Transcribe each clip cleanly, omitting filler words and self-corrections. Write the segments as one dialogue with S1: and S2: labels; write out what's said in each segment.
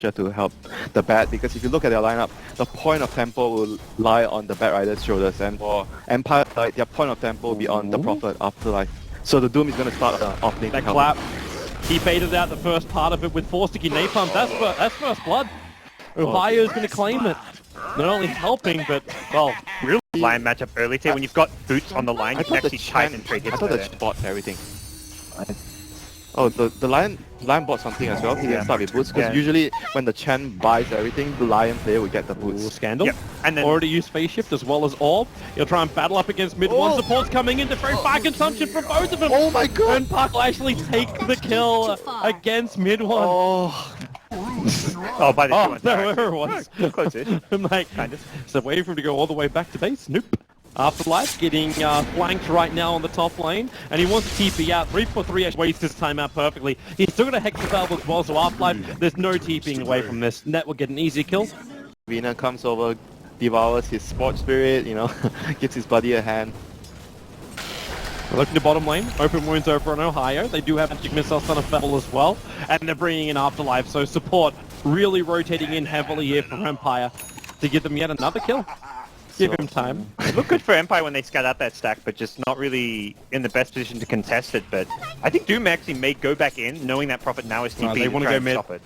S1: to help the bat, because if you look at their lineup, the point of tempo will lie on the Bat Rider's shoulders, and for Empire, like, their point of tempo will be on the Prophet Afterlife. So the Doom is going to start off lane.
S2: That clap, he baited out the first part of it with 4 sticky napalm. That's first blood. Ohio's going to claim it. Not only helping, but, well,
S3: real line matchup early too. When you've got boots on the line, you can actually tighten and trade hits.
S1: I thought the bought everything. Oh, the Lion bought something as well. He didn't start with boots, because usually when the Chen buys everything, the Lion player will get the boots.
S2: Ooh, Scandal.
S3: Yep. And then
S2: already used Phase Shift as well as Orb. He'll try and battle up against mid one. Support's coming in to very fire consumption from both of them.
S1: Oh my god!
S2: And Park will actually take the kill against mid one.
S3: Oh, by the
S2: oh, there it was.
S3: Close-ish.
S2: I'm like,
S3: kind of.
S2: So waiting for him to go all the way back to base. Nope. Afterlife getting flanked right now on the top lane, and he wants to TP out. 3-4-3 actually wastes his time out perfectly. He's still got a Hex Valve as well, so Afterlife, there's no TPing away from this. Net will get an easy kill.
S1: Vina comes over, devours his Sport Spirit, you know, gives his buddy a hand.
S2: Looking to bottom lane, open wounds over on Ohio. They do have Magic Missiles on a Fevel as well, and they're bringing in Afterlife, so support really rotating in heavily here for Empire to give them yet another kill. Give him time.
S3: It looked good for Empire when they scat out that stack, but just not really in the best position to contest it. But I think Doom actually may go back in, knowing that Prophet now is TP.
S2: They want to go mid.
S3: Stop it.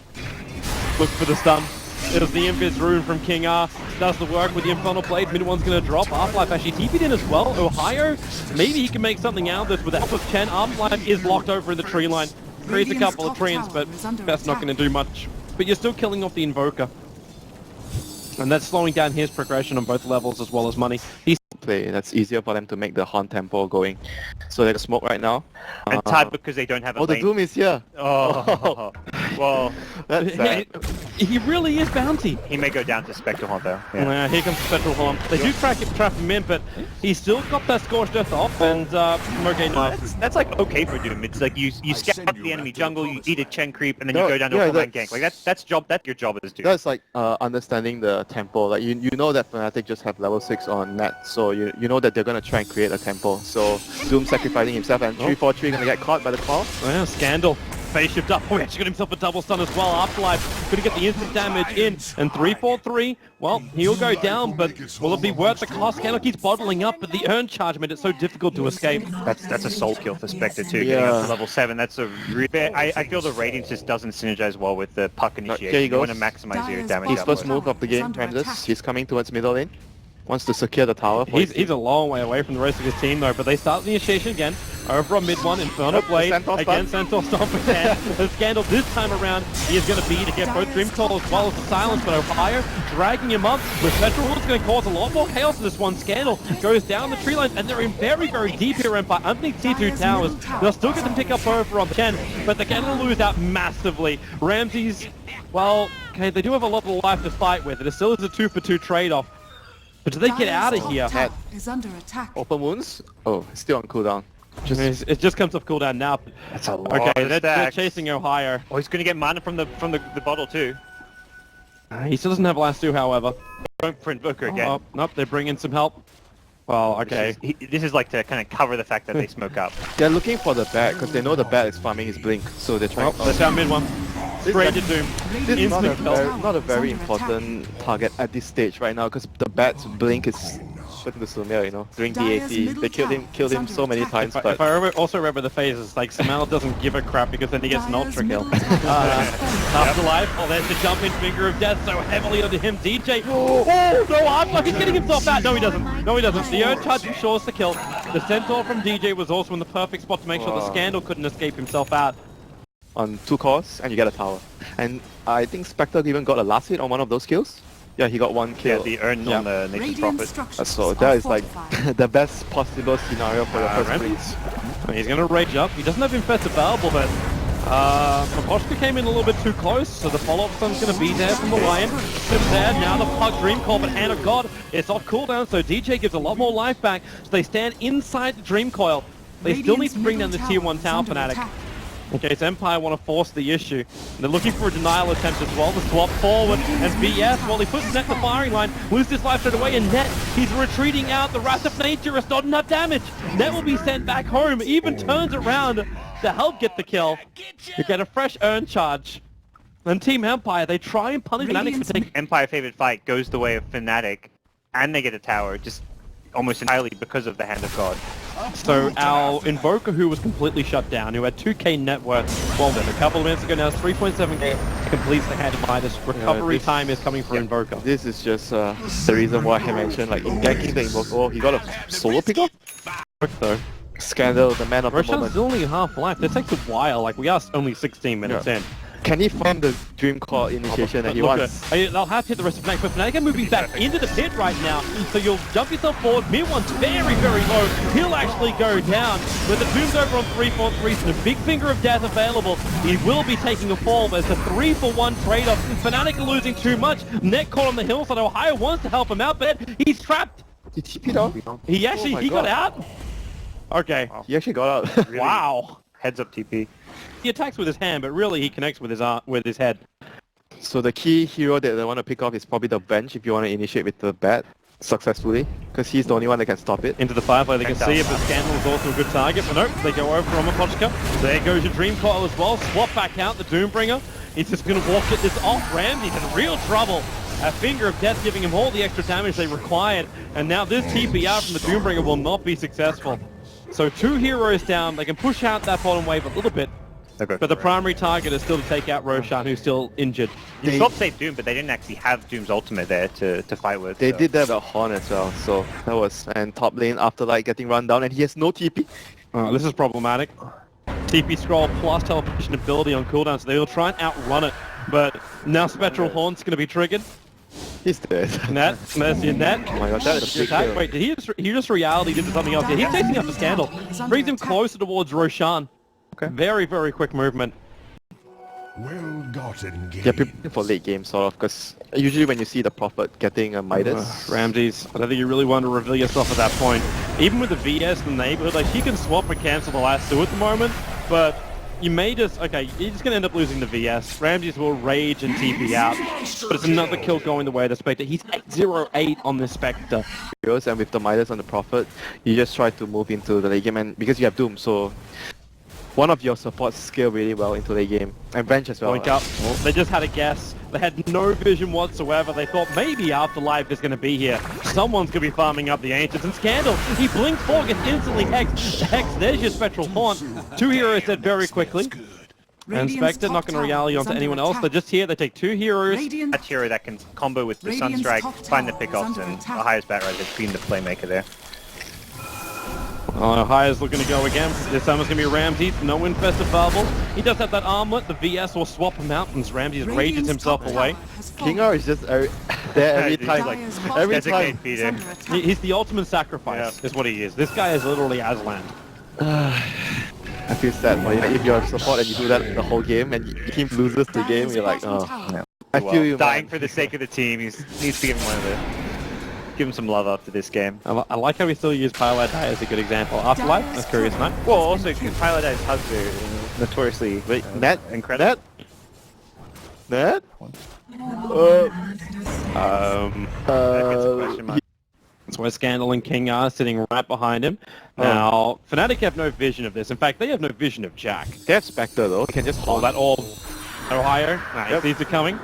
S2: Look for the stun. It was the Invis rune from King R. Does the work with the Infernal Blade. Mid one's going to drop. Afterlife actually TP'd in as well. Ohio, maybe he can make something out of this with the help of Chen. Afterlife is locked over in the tree line. Creates a couple of treants, but that's not going to do much. But you're still killing off the Invoker. And that's slowing down his progression on both levels as well as money. He's
S1: play. That's easier for them to make the Horn tempo going. So there's smoke right now.
S3: And tied because they don't have a lane.
S1: The Doom is here.
S3: Oh, well,
S1: that's sad.
S2: He really is bounty.
S3: He may go down to Spectral Horn though.
S2: Yeah. Here comes Spectral Horn. They do trap him in, but he's still got that Scorched Earth off, and okay,
S3: that's like okay for Doom. It's like you scout the enemy jungle, you eat a Chen creep, and then you go down to a full-line gank. Like that's your job as Doom.
S1: That's like understanding the tempo. Like you know that Fnatic just have level 6 on net, so you know that they're gonna try and create a tempo. So Doom sacrificing himself, and 3-4-3 gonna get caught by the call.
S2: Yeah, Scandal. Phase shift up. Oh, he actually got himself a double stun as well. Afterlife gonna get the instant damage in, and 3-4-3. Well, he'll go down, but will it be worth the cost? Scandal keeps bottling up, but the urn charge made it so difficult to escape.
S3: That's a soul kill for Spectre too. Getting up to level 7. That's a I feel the Radiance just doesn't synergize well with the puck initiation. You want to maximize your damage.
S1: His first move of the game, Ramses. He's coming towards middle lane. Wants to secure the tower.
S2: He's a long way away from the rest of his team though, but they start the initiation again. Over on mid one, Infernal Blade again, Centaur Stomp again. The Scandal this time around, he is going to be to get both Dream Call as well as the Silence, but Ohio dragging him up with Petrol Hood's going to cause a lot more chaos to this one. Scandal goes down the tree line, and they're in very, very deep here, Empire, underneath T2 towers. They'll still get them pick up over on Chen, but they're going to lose out massively. Ramses, well, okay, they do have a lot of life to fight with. It still is a 2-for-2 trade-off. But do they get out of here?
S4: Is under attack.
S1: Open wounds? Oh, it's still on cooldown.
S2: It just comes off cooldown now.
S3: That's a lot.
S2: Okay, they're chasing Ohio.
S3: Oh, he's going to get mana from the bottle too.
S2: He still doesn't have last two, however.
S3: Don't print Booker again.
S2: Oh, nope, they bring in some help. Well, okay.
S3: This is like to kind of cover the fact that they smoke up.
S1: They're looking for the bat because they know the bat is farming his blink, so they're trying.
S2: That's our mid one. Straight to Doom.
S1: This is not a very important target at this stage right now because the bat's blink is put into Sumer, you know, during DAC. They killed him so many times.
S2: If I also remember the phases, like Smell doesn't give a crap because then he gets an ultra kill. Afterlife, oh, there's the jump in Finger of Death so heavily onto him. DJ, oh no, Afterlife, he's getting himself out. No, he doesn't. No, he doesn't. The urn charge ensures the kill. The Centaur from DJ was also in the perfect spot to make sure the Scandal couldn't escape himself out.
S1: On 2 cores, and you get a tower. And I think Spectre even got a last hit on one of those kills. Yeah, he got 1 kill.
S3: Yeah, the urn on the Nature's Prophet.
S1: So that is like the best possible scenario for the first place.
S2: He's going to rage up. He doesn't have Infestible, but Maposhka came in a little bit too close, so the follow-up stun's going to be there from the Lion. Sits there, now the Pug Dream Call, but Hand of God, it's off cooldown, so DJ gives a lot more life back, so they stand inside the Dream Coil. They still need to bring down the Tier 1 Tower Fnatic. Okay, so Empire want to force the issue. They're looking for a denial attempt as well. The swap forward, and BS, while he puts Net the firing line, loses his life straight away, and Net, he's retreating out. The Wrath of Nature is not enough damage. Net will be sent back home, even turns around to help get the kill. You get a fresh urn charge. And Team Empire, they try and punish Fnatic for taking...
S3: Empire favorite fight goes the way of Fnatic, and they get a tower just almost entirely because of the Hand of God.
S2: So our Invoker, who was completely shut down, who had 2k net worth, well then, a couple of minutes ago now, 3.7k, completes the Hand of Midas. Recovery time is coming for Invoker.
S1: This is just the reason why I mentioned, like, in ganking the Invoker, oh, he got a solo pickup?
S2: So,
S1: Scandal, the man of the
S2: Roshan's
S1: moment.
S2: still only half life. This takes a while, like we are only 16 minutes in.
S1: Can he find the Dream Core initiation that he wants?
S2: They'll have to hit the rest of Fnatic, but Fnatic are moving back into the pit right now, so you'll jump yourself forward. Mid one's very, very low. He'll actually go down, but the Doom's over on 3-4-3, so the big finger of death available. He will be taking a fall, but it's a 3-for-1 trade-off. Fnatic are losing too much. Net caught on the hillside. Ohio wants to help him out, but he's trapped.
S1: He TP'd out?
S2: He actually, he got out? Okay.
S1: He actually got out.
S3: Really?
S2: Wow.
S3: Heads up TP.
S2: He attacks with his hand, but really he connects with his head.
S1: So the key hero that they want to pick off is probably the bench if you want to initiate with the bat successfully, because he's the only one that can stop it.
S2: Into the firefly, they can see if the Scandal is also a good target, but nope, they go over on Mapochka. There goes your Dream Coil as well, swap back out the Doombringer. He's just going to walk it this off. Ramsey's in real trouble. A Finger of Death giving him all the extra damage they required, and now this TPR from the Doombringer will not be successful. So 2 heroes down, they can push out that bottom wave a little bit, but the primary target is still to take out Roshan, who's still injured.
S3: You swapped save Doom, but they didn't actually have Doom's ultimate there to fight with.
S1: They did that with Horn as well, so that was... And top lane after like getting run down, and he has no TP.
S2: This is problematic. TP scroll plus teleportation ability on cooldown, so they will try and outrun it, but now Spectral Horn's going to be triggered.
S1: He's dead.
S2: Net, there's your net.
S1: Oh my god, that is a big kill.
S2: Wait, did he just reality did something else? Yeah, he's chasing up the Scandal. Brings him closer towards Roshan.
S1: Okay.
S2: Very, very quick movement.
S4: Well gotten game.
S1: Yeah, preparing for late game sort of, because usually when you see the Prophet getting a Midas...
S2: Ramses, I don't think you really want to reveal yourself at that point. Even with the VS in the neighborhood, like he can swap and cancel the last 2 at the moment, but you may just... Okay, you're just going to end up losing the VS. Ramses will rage and TP out, but it's another kill going the way of the Spectre. He's 8-0-8 on this Spectre.
S1: And with the Midas on the Prophet, you just try to move into the late game, and because you have Doom, so... One of your supports scale really well into late game. And bench as well.
S2: Point up. They just had a guess. They had no vision whatsoever. They thought maybe Afterlife is going to be here. Someone's going to be farming up the Ancients. And Scandal, he blinks forward, gets instantly hexed. There's your Spectral Haunt. 2 heroes dead very quickly. And Spectre not going to rally onto anyone else. They're just here. They take 2 heroes.
S3: That hero that can combo with the Sunstrike, find the pickoffs, and the highest bat rate has been the playmaker there.
S2: High's looking to go again. This time it's going to be Ramsey. No infested bubble. He does have that armlet. The VS will swap him out, and Ramsey rages himself away.
S1: Kinger is just there every time. Like, every time.
S2: He's the ultimate sacrifice, is what he is. This guy is literally Aslan.
S1: I feel sad, but if you're a support and you do that the whole game, and your team loses the game, you're like, oh. I feel you,
S3: dying
S1: man.
S3: for the sake of the team. He needs to give him one of the... Give him some love after this game.
S2: I like how we still use Pilot Die as a good example. Afterlife, that's curious, man.
S3: Well, also, Pilot Die's husband notoriously...
S1: Wait, Net?
S3: Incredible.
S1: Net?
S2: That's where Scandal and King are sitting right behind him. Now, Fnatic have no vision of this. In fact, they have no vision of Jack.
S1: They have Spectre though. They can just
S2: hold that orb. Ohio, nice. These are coming.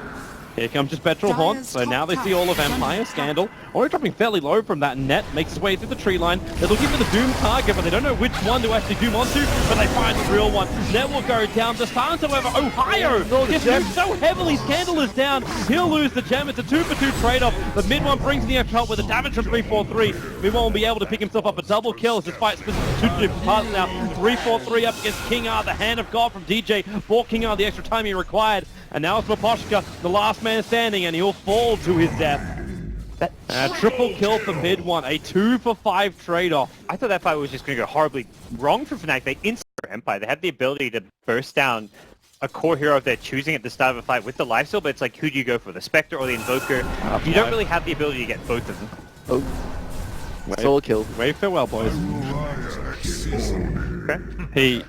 S2: Here comes just Spectral Haunt, so now they see all of Empire, Scandal. Already dropping fairly low from that net, makes his way through the tree line. They're looking for the Doom target, but they don't know which one to actually Doom onto, but they find the real one. Net will go down. The Stans, however, Ohio gets moved so heavily. Scandal is down. He'll lose the gem. It's a 2-for-2 trade-off. The mid one brings the extra help with the damage from 3-4-3. Mid one will be able to pick himself up a double kill as this fight splits into 2 different parts now. 3-4-3 up against King R, the hand of God from DJ. Bought King R the extra time he required. And now it's Mapochka, the last man standing, and he'll fall to his death. Triple kill for mid one, a 2-for-5 trade-off.
S3: I thought that fight was just going to go horribly wrong for Fnatic. They instant Empire. They had the ability to burst down a core hero if they're choosing at the start of a fight with the lifesteal, but it's like, who do you go for, the Spectre or the Invoker? You don't really have the ability to get both of them.
S1: Oh. Soul kill.
S2: Wave farewell, boys.
S3: Okay.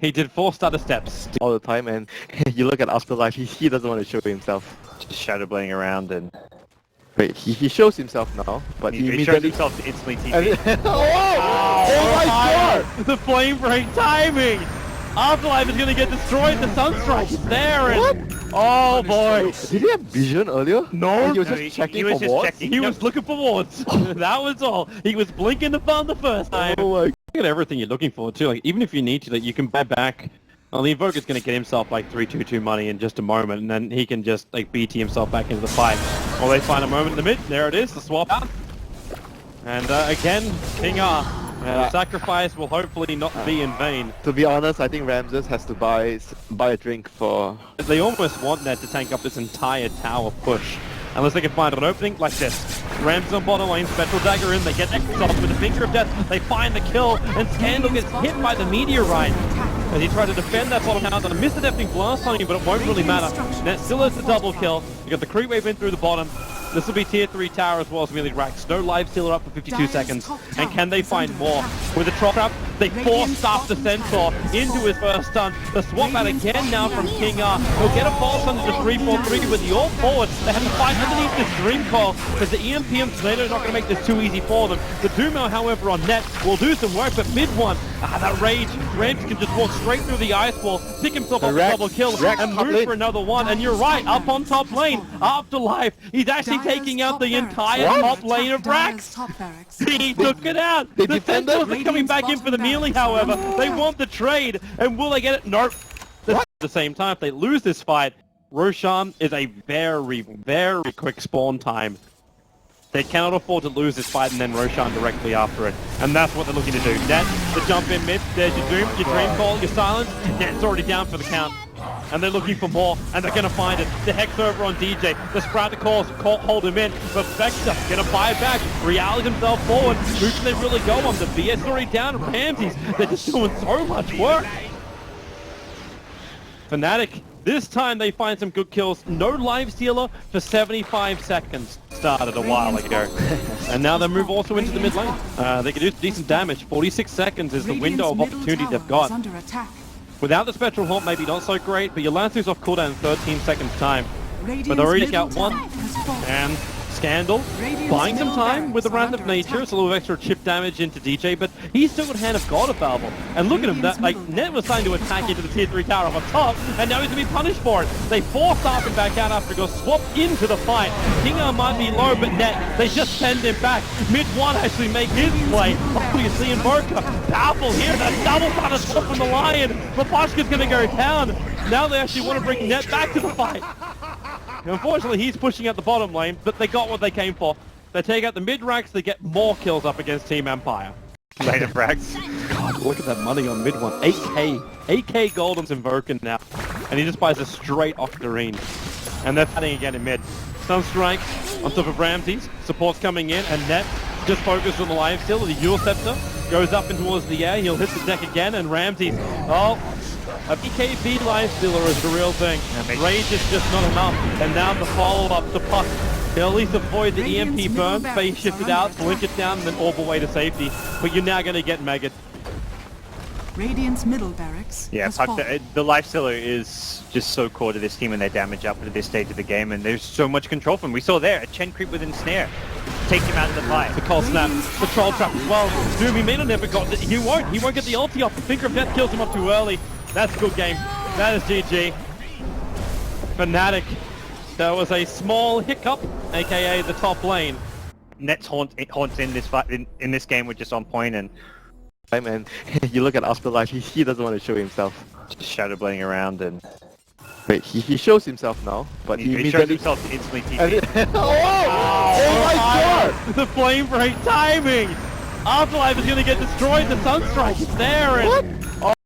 S2: He did 4 stutter steps.
S1: All the time, and you look at Afterlife, he doesn't want to show himself.
S3: Just shadow blowing around and...
S1: Wait, he shows himself now, but
S3: he shows himself to instantly TP.
S1: Oh my god!
S2: The flame break timing! Afterlife is going to get destroyed. The Sunstrike is there. And, oh boy.
S1: Did he have vision earlier?
S2: No.
S1: He was
S3: No,
S1: just checking
S3: was
S1: for
S3: just
S1: wards?
S3: checking.
S2: He
S3: No.
S2: was looking for wards. That was all. He was blinking the phone the first time.
S1: Oh my.
S2: Look at everything you're looking for too. Like even if you need to, like you can buy back. Well, the Invoker's going to get himself like 3/2/2 money in just a moment, and then he can just like BT himself back into the fight. Or they find a moment in the mid. There it is, the swap out. And again, King R. The sacrifice will hopefully not be in vain.
S1: To be honest, I think Ramses has to buy a drink for...
S2: They almost want Ned to tank up this entire tower push. Unless they can find an opening like this. Rams on bottom lane, Spectral Dagger in, they get X off with a Finger of Death, they find the kill, and Scandal gets hit by the Meteorite. As he tried to defend that bottom house, and I missed the Deafening Blast on him, but it won't really matter. Net still has the double kill. You got the creep wave in through the bottom. This will be tier 3 tower as well as melee racks. No live stealer up for 52 seconds. And can they find more? With the Troll Trap, they force up the Centaur into his first stun. The swap out again now from King R. He'll get a false under the 3-4-3 with the all forward. They have to fight underneath this Dream Coil because the EMP and Tornado is not going to make this too easy for them. The Doomer, however, on net will do some work, but mid one, that Rage can just walk straight through the ice wall, pick himself up a double kill, and move for another one. And you're right, up on top lane, Afterlife, he's actually taking out the entire top lane of Rax. He took it out. The Centaurs are coming back in for the melee, however. They want the trade, and will they get it? Nope. At the same time, if they lose this fight, Roshan is a very, very quick spawn time. They cannot afford to lose this fight and then Roshan directly after it. And that's what they're looking to do. Net, the jump in mid, there's your Doom, your Dream Call, your Silence. Net's already down for the count. And they're looking for more, and they're going to find it. The Hex over on DJ, the Sprout to hold him in, but Vector going to buy back, reality himself forward. Who can they really go on? The BS already down, Ramses, they're just doing so much work. Fnatic, this time they find some good kills. No live stealer for 75 seconds. Started a while ago. And now they move also into the mid lane. They can do decent damage. 46 seconds is the window of opportunity they've got. Without the Spectral Haunt, maybe not so great, but your Lancer's off cooldown in 13 seconds time. But they're already out one. And Scandal, buying some time with the Wrath of Nature. It's a little extra chip damage into DJ, but he's still got Hand of God available. And look at him, that like Net was starting to attack into the tier 3 tower up on top, and now he's going to be punished for it. They force Arthur back out after he got swapped into the fight. Kingar might be low, but Net, they just send him back. Mid one actually make his play. Oh, you see Invoker, powerful here, that double thunder swap from the Lion. Maposhka's going to go down. Now they actually want to bring Net back to the fight. Unfortunately, he's pushing out the bottom lane, but they got what they came for. They take out the mid-racks, they get more kills up against Team Empire.
S3: Lane of Rax.
S2: God, look at that money on mid one. 8k. 8k gold on Invoker now. And he just buys a straight Octarine. And they're fighting again in mid. Sunstrike on top of Ramses. Support's coming in, and Net just focused on the live steal. The Eul Scepter goes up and towards the air. He'll hit the deck again, and Ramses, oh, a BKB live stealer is the real thing. Rage is just not enough. And now the follow-up, the puck. They'll at least avoid the EMP burn, phase shift it out, blink it down, and then orb away to safety. But you're now going to get Megged.
S5: Radiant's middle barracks.
S3: Yeah, Puck, the life stealer is just so core to this team and their damage up at this stage of the game, and there's so much control from him. We saw there a Chen creep within snare. Take him out of the fight.
S2: The cold snap, the troll trap as well. Doomy may not never got it. He won't get the ulti off. The Finger of Death kills him up too early. That's a good game. That is GG. Fnatic. There was a small hiccup, aka the top lane.
S3: Net's haunts in this fight in this game were just on point, and
S1: And you look at Afterlife, he doesn't want to show himself.
S3: just shadow blading around, and
S1: Wait, he shows himself now, but he
S3: he shows
S1: immediately...
S3: himself to instantly
S1: And
S3: TP.
S1: it- oh my god!
S2: The flame break timing! Afterlife is going to get destroyed, the Sunstrike is there, and